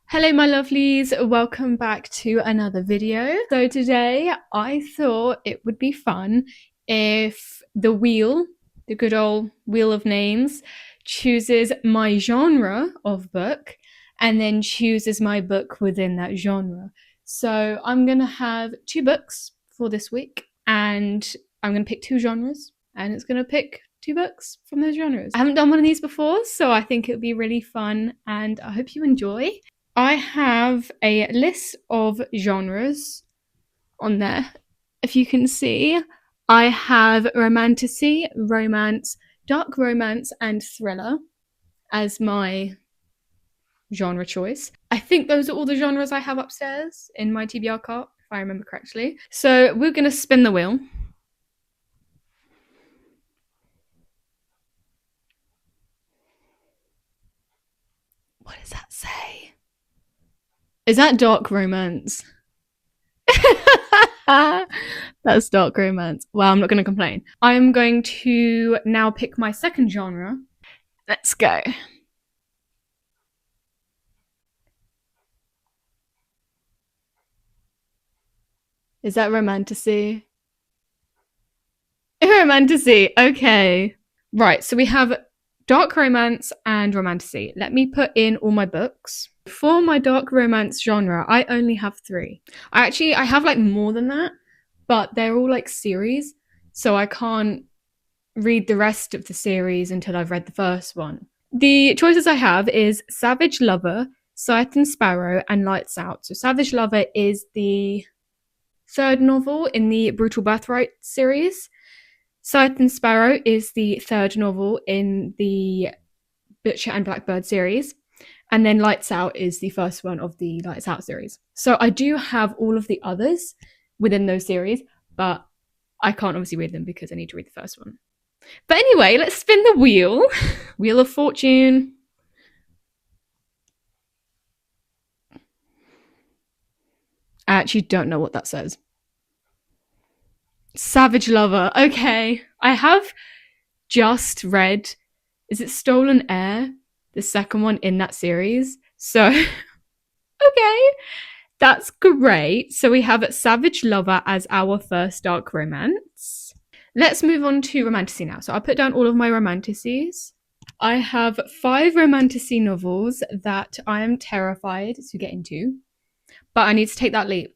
Hello my lovelies, welcome back to another video. So today I thought it would be fun if the good old wheel of names, chooses my genre of book and then chooses my book within that genre. So I'm gonna have two books for this week and I'm gonna pick two genres and it's gonna pick two books from those genres. I haven't done one of these before, so I think it'll be really fun and I hope you enjoy. I have a list of genres on there. If you can see, I have romantasy, romance, dark romance, and thriller as my genre choice. I think those are all the genres I have upstairs in my TBR cart, if I remember correctly. So we're going to spin the wheel. What does that say? Is that dark romance? That's dark romance. Well, I'm not going to complain. I'm going to now pick my second genre. Let's go. Is that romantasy? Romantasy. Okay. Right. So we have dark romance and romantasy. Let me put in all my books. For my dark romance genre, I only have three. I have like more than that, but they're all like series. So I can't read the rest of the series until I've read the first one. The choices I have is Savage Lover, Scythe and Sparrow, and Lights Out. So Savage Lover is the third novel in the Brutal Birthright series. Scythe and Sparrow is the third novel in the Butcher and Blackbird series. And then Lights Out is the first one of the Lights Out series. So I do have all of the others within those series, but I can't obviously read them because I need to read the first one. But anyway, let's spin the wheel. Wheel of Fortune. I actually don't know what that says. Savage Lover. Okay. I have just read, is it Stolen Air? The second one in that series. So, okay. That's great. So we have Savage Lover as our first dark romance. Let's move on to romantasy now. So I put down all of my romantasies. I have 5 romantasy novels that I am terrified to get into, but I need to take that leap.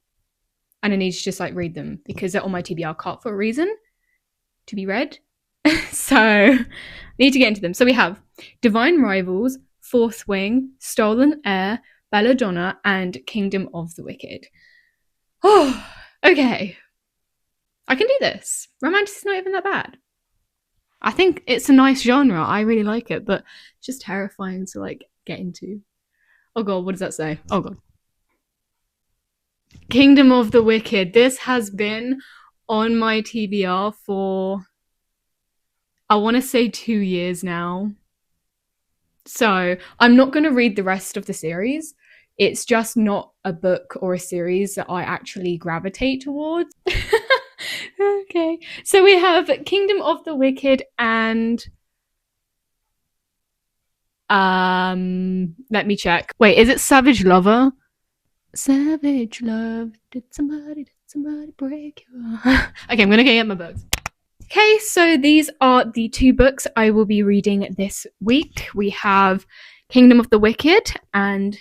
And I need to just like read them because they're on my TBR cart for a reason, to be read. So I need to get into them. So we have Divine Rivals, Fourth Wing, Stolen Air, Belladonna, and Kingdom of the Wicked. Oh, okay. I can do this. Romantic is not even that bad. I think it's a nice genre. I really like it, but it's just terrifying to like get into. Oh god, what does that say? Oh god. Kingdom of the Wicked. This has been on my TBR for, I want to say 2 years now. So I'm not going to read the rest of the series. It's just not a book or a series that I actually gravitate towards. Okay. So we have Kingdom of the Wicked and let me check. Wait, is it Savage Lover? Savage Love. Did somebody break your heart? Okay, I'm gonna go get my books. Okay, so these are the 2 books I will be reading this week. We have Kingdom of the Wicked and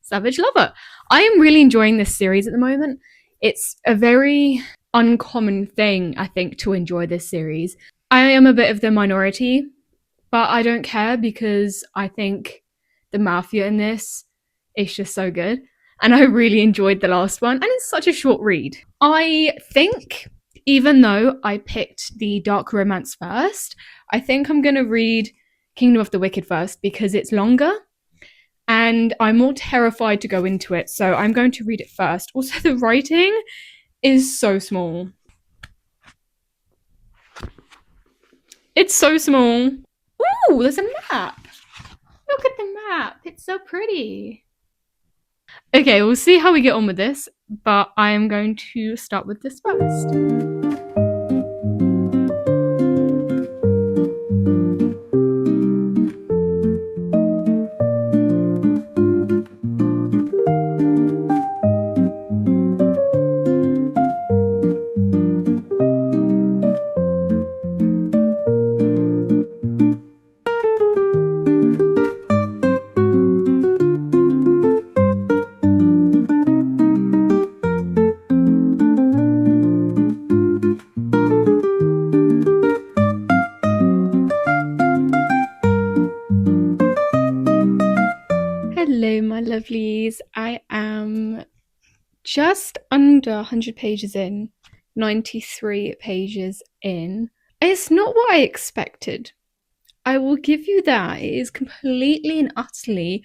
Savage Lover. I am really enjoying this series at the moment. It's a very uncommon thing, I think, to enjoy this series. I am a bit of the minority, but I don't care because I think the mafia in this is just so good. And I really enjoyed the last one, and it's such a short read. I think, even though I picked the dark romance first, I think I'm going to read Kingdom of the Wicked first because it's longer and I'm more terrified to go into it. So I'm going to read it first. Also, the writing is so small. It's so small. Ooh, there's a map. Look at the map. It's so pretty. Okay, we'll see how we get on with this, but I am going to start with this first. my lovelies. I am just under 100 pages in, 93 pages in. It's not what I expected. I will give you that. It is completely and utterly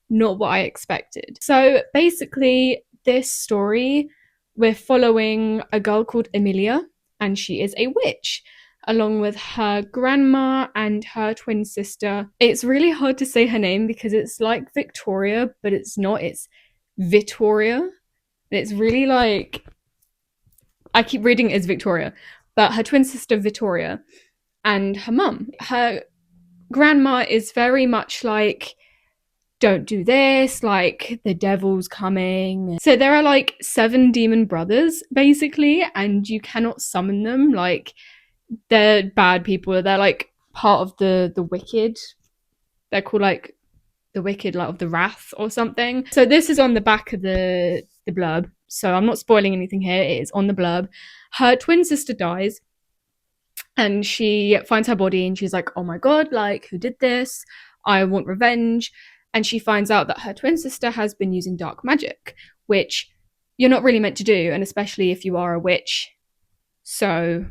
not what I expected. So basically, this story, we're following a girl called Emilia, and she is a witch, along with her grandma and her twin sister. It's really hard to say her name because it's like Victoria, but it's not. It's Vittoria. It's really like, I keep reading it as Victoria, but her twin sister Vittoria and her mum. Her grandma is very much like, don't do this, like the devil's coming. So there are like 7 demon brothers basically, and you cannot summon them. Like, they're bad people. They're like part of the wicked. They're called like the wicked, like of the wrath or something. So this is on the back of the blurb. So I'm not spoiling anything here. It is on the blurb. Her twin sister dies, and she finds her body, and she's like, oh my god, like, who did this? I want revenge. And she finds out that her twin sister has been using dark magic, which you're not really meant to do, and especially if you are a witch. So,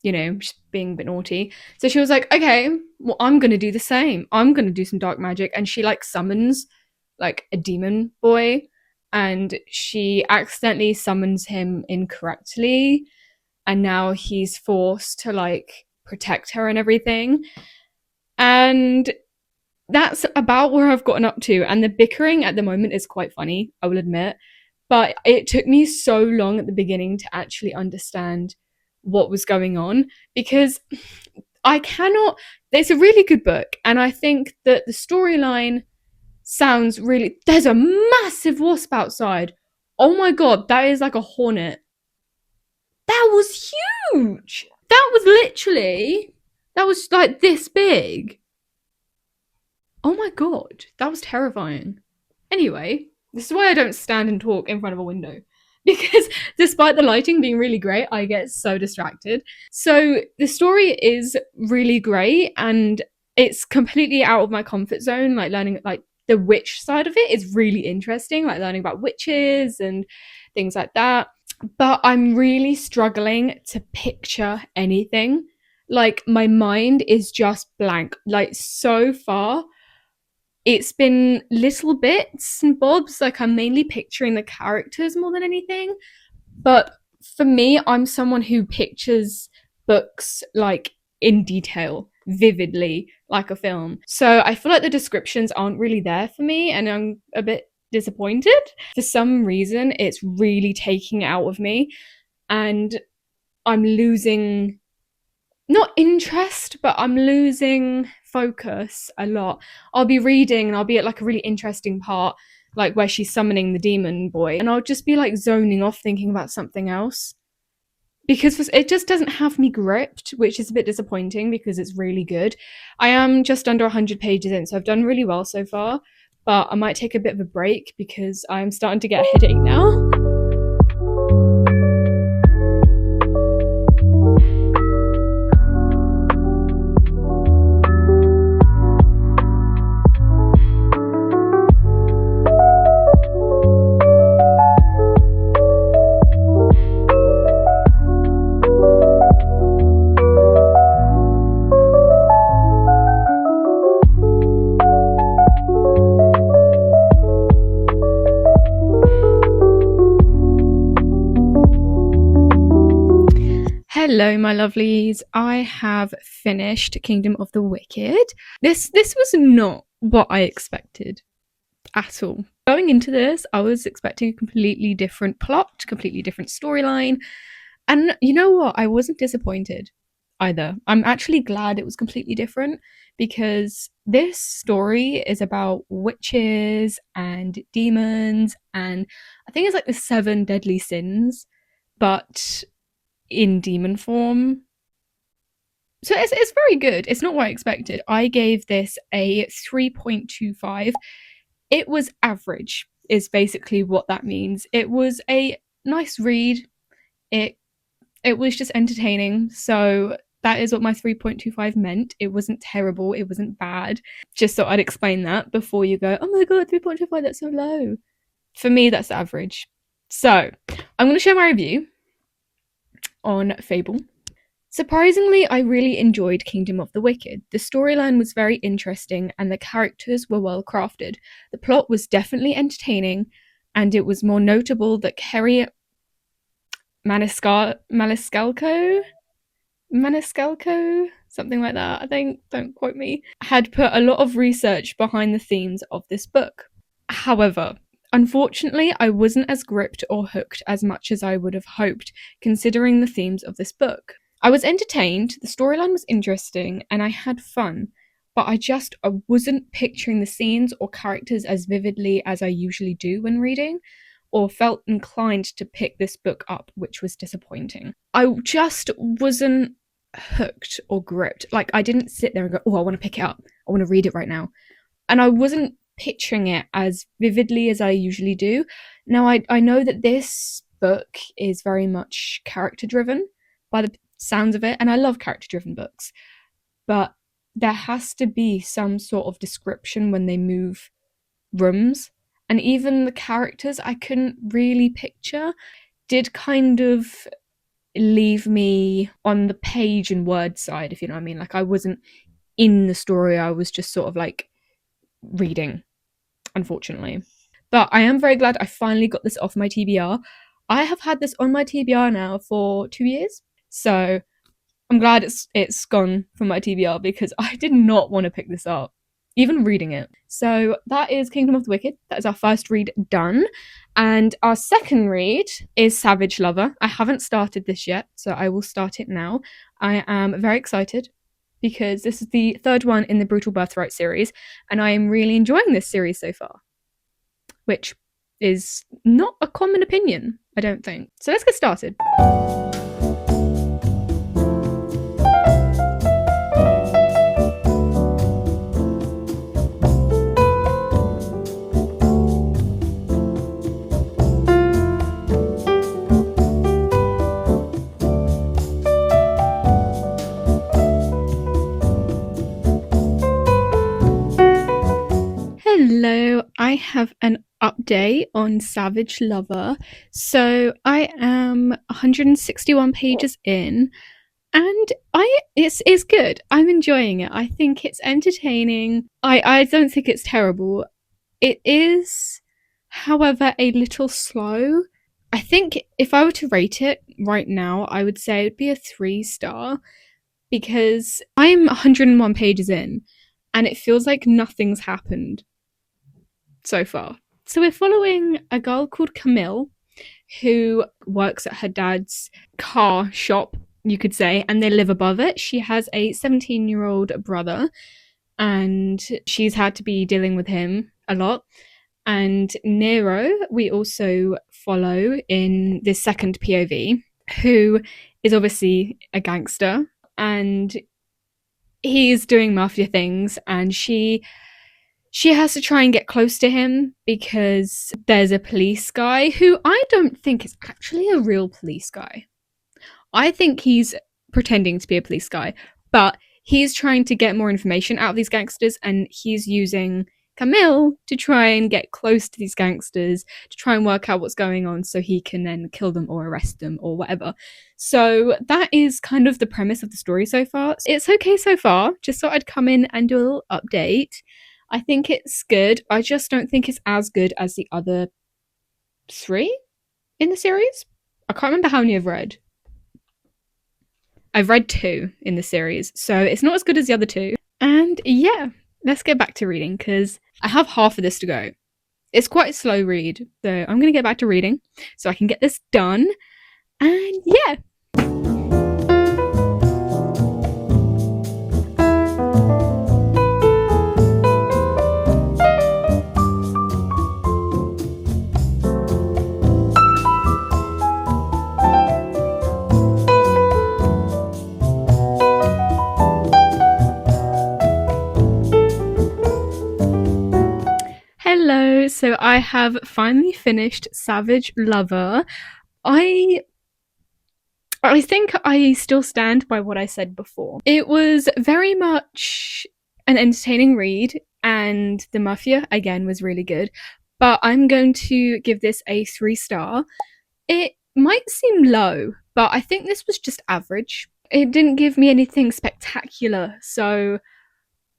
you know, she's being a bit naughty. So she was like, okay, well, I'm going to do the same. I'm going to do some dark magic. And she like summons like a demon boy, and she accidentally summons him incorrectly. And now he's forced to like protect her and everything. And that's about where I've gotten up to. And the bickering at the moment is quite funny, I will admit. But it took me so long at the beginning to actually understand what was going on, because I cannot. It's a really good book, and I think that the storyline sounds really. There's a massive wasp outside. Oh my god, that is like a hornet. That was huge. That was like this big. Oh my god, that was terrifying. Anyway, this is why I don't stand and talk in front of a window. Because despite the lighting being really great, I get so distracted. So the story is really great, and it's completely out of my comfort zone. Like, learning like the witch side of it is really interesting, like learning about witches and things like that. But I'm really struggling to picture anything. Like, my mind is just blank. Like, so far, it's been little bits and bobs. Like, I'm mainly picturing the characters more than anything. But for me, I'm someone who pictures books like in detail, vividly, like a film. So I feel like the descriptions aren't really there for me, and I'm a bit disappointed. For some reason, it's really taking it out of me, and I'm losing not interest, but I'm losing focus a lot. I'll be reading and I'll be at like a really interesting part, like where she's summoning the demon boy, and I'll just be like zoning off thinking about something else, because it just doesn't have me gripped, which is a bit disappointing because it's really good. I am just under 100 pages in, so I've done really well so far, but I might take a bit of a break because I'm starting to get a headache now. Hello, my lovelies. I have finished Kingdom of the Wicked. This was not what I expected at all. Going into this, I was expecting a completely different plot, completely different storyline. And you know what? I wasn't disappointed either. I'm actually glad it was completely different, because this story is about witches and demons, and I think it's like the 7 deadly sins, but in demon form. So it's very good. It's not what I expected. I gave this a 3.25. It was average, is basically what that means. It was a nice read. It was just entertaining. So That is what my 3.25 meant. It wasn't terrible. It wasn't bad. Just thought I'd explain that before you go, oh my god, 3.25, that's so low. For me, that's average. So, I'm going to share my review on Fable. Surprisingly, I really enjoyed Kingdom of the Wicked. The storyline was very interesting and the characters were well crafted. The plot was definitely entertaining, and it was more notable that Kerry Maniscalco, something like that, I think, don't quote me, had put a lot of research behind the themes of this book. However, unfortunately, I wasn't as gripped or hooked as much as I would have hoped, considering the themes of this book. I was entertained, the storyline was interesting, and I had fun, but I wasn't picturing the scenes or characters as vividly as I usually do when reading, or felt inclined to pick this book up, which was disappointing. I just wasn't hooked or gripped. Like, I didn't sit there and go, oh, I want to pick it up. I want to read it right now. And I wasn't picturing it as vividly as I usually do. Now, I know that this book is very much character driven by the sounds of it, and I love character driven books, but there has to be some sort of description when they move rooms, and even the characters I couldn't really picture did kind of leave me on the page and word side, if you know what I mean. Like, I wasn't in the story, I was just sort of like reading, unfortunately. But I am very glad I finally got this off my TBR. I have had this on my TBR now for 2 years, so I'm glad it's gone from my TBR because I did not want to pick this up, even reading it. So that is Kingdom of the Wicked. That is our first read done. And our second read is Savage Lover. I haven't started this yet, so I will start it now. I am very excited because this is the third one in the Brutal Birthright series, and I am really enjoying this series so far, which is not a common opinion, I don't think. So let's get started. Hello, I have an update on Savage Lover. So I am 161 pages in, and it's good. I'm enjoying it. I think it's entertaining. I don't think it's terrible. It is, however, a little slow. I think if I were to rate it right now, I would say it would be a 3-star because I'm 101 pages in and it feels like nothing's happened so far. So we're following a girl called Camille who works at her dad's car shop, you could say, and they live above it. She has a 17-year-old brother and she's had to be dealing with him a lot. And Nero, we also follow in this second POV, who is obviously a gangster and he's doing mafia things, and she has to try and get close to him because there's a police guy who I don't think is actually a real police guy. I think he's pretending to be a police guy, but he's trying to get more information out of these gangsters, and he's using Camille to try and get close to these gangsters, to try and work out what's going on so he can then kill them or arrest them or whatever. So that is kind of the premise of the story so far. It's okay so far. Just thought I'd come in and do a little update. I think it's good. I just don't think it's as good as the other 3 in the series. I can't remember how many I've read. I've read 2 in the series, so it's not as good as the other 2. And yeah, let's get back to reading because I have half of this to go. It's quite a slow read, so I'm going to get back to reading so I can get this done. And yeah. Hello, so I have finally finished Savage Lover. I I think I still stand by what I said before. It was very much an entertaining read, and the Mafia, again, was really good. But I'm going to give this a 3-star. It might seem low, but I think this was just average. It didn't give me anything spectacular, so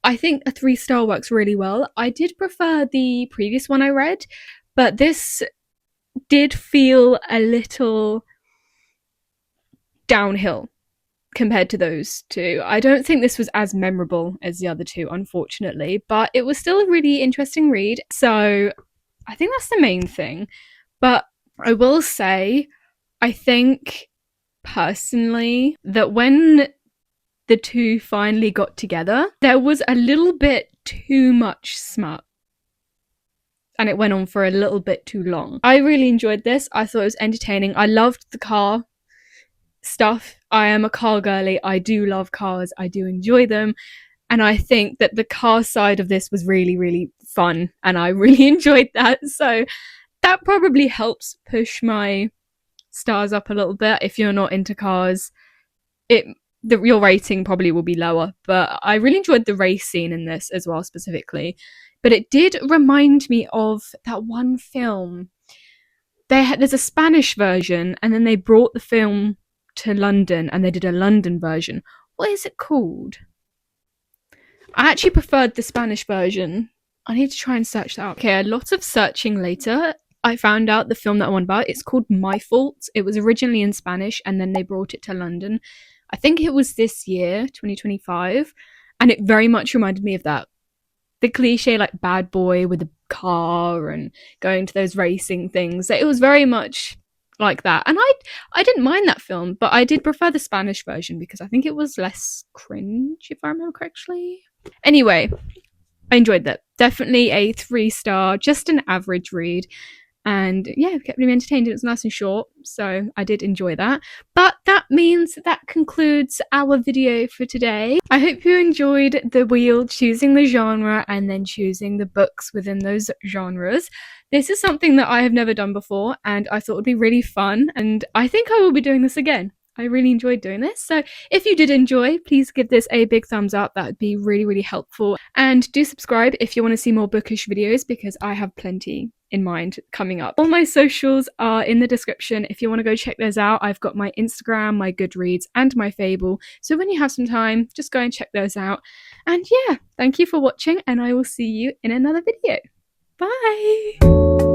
I think a 3-star works really well. I did prefer the previous one I read, but this did feel a little downhill compared to those two. I don't think this was as memorable as the other two, unfortunately, but it was still a really interesting read. So I think that's the main thing. But I will say, I think personally that when the two finally got together, there was a little bit too much smut. And it went on for a little bit too long. I really enjoyed this. I thought it was entertaining. I loved the car stuff. I am a car girly. I do love cars. I do enjoy them. And I think that the car side of this was really, really fun. And I really enjoyed that. So that probably helps push my stars up a little bit. If you're not into cars, your rating probably will be lower. But I really enjoyed the race scene in this as well, specifically. But it did remind me of that one film. There's a Spanish version, and then they brought the film to London, and they did a London version. What is it called? I actually preferred the Spanish version. I need to try and search that out. Okay, a lot of searching later, I found out the film that I want about. It's called My Fault. It was originally in Spanish, and then they brought it to London. I think it was this year, 2025, and it very much reminded me of that. The cliche, like, bad boy with a car and going to those racing things. It was very much like that. And I didn't mind that film, but I did prefer the Spanish version because I think it was less cringe, if I remember correctly. Anyway, I enjoyed that. Definitely a 3-star, just an average read. And yeah, it kept me entertained. It was nice and short, so I did enjoy that. But that means that concludes our video for today. I hope you enjoyed the wheel, choosing the genre and then choosing the books within those genres. This is something that I have never done before, and I thought it would be really fun, and I think I will be doing this again. I really enjoyed doing this. So if you did enjoy, please give this a big thumbs up. That would be really, really helpful. And do subscribe if you want to see more bookish videos, because I have plenty in mind coming up. All my socials are in the description if you want to go check those out. I've got my Instagram, my Goodreads, and my Fable. So when you have some time, just go and check those out. And yeah, thank you for watching, and I will see you in another video. Bye!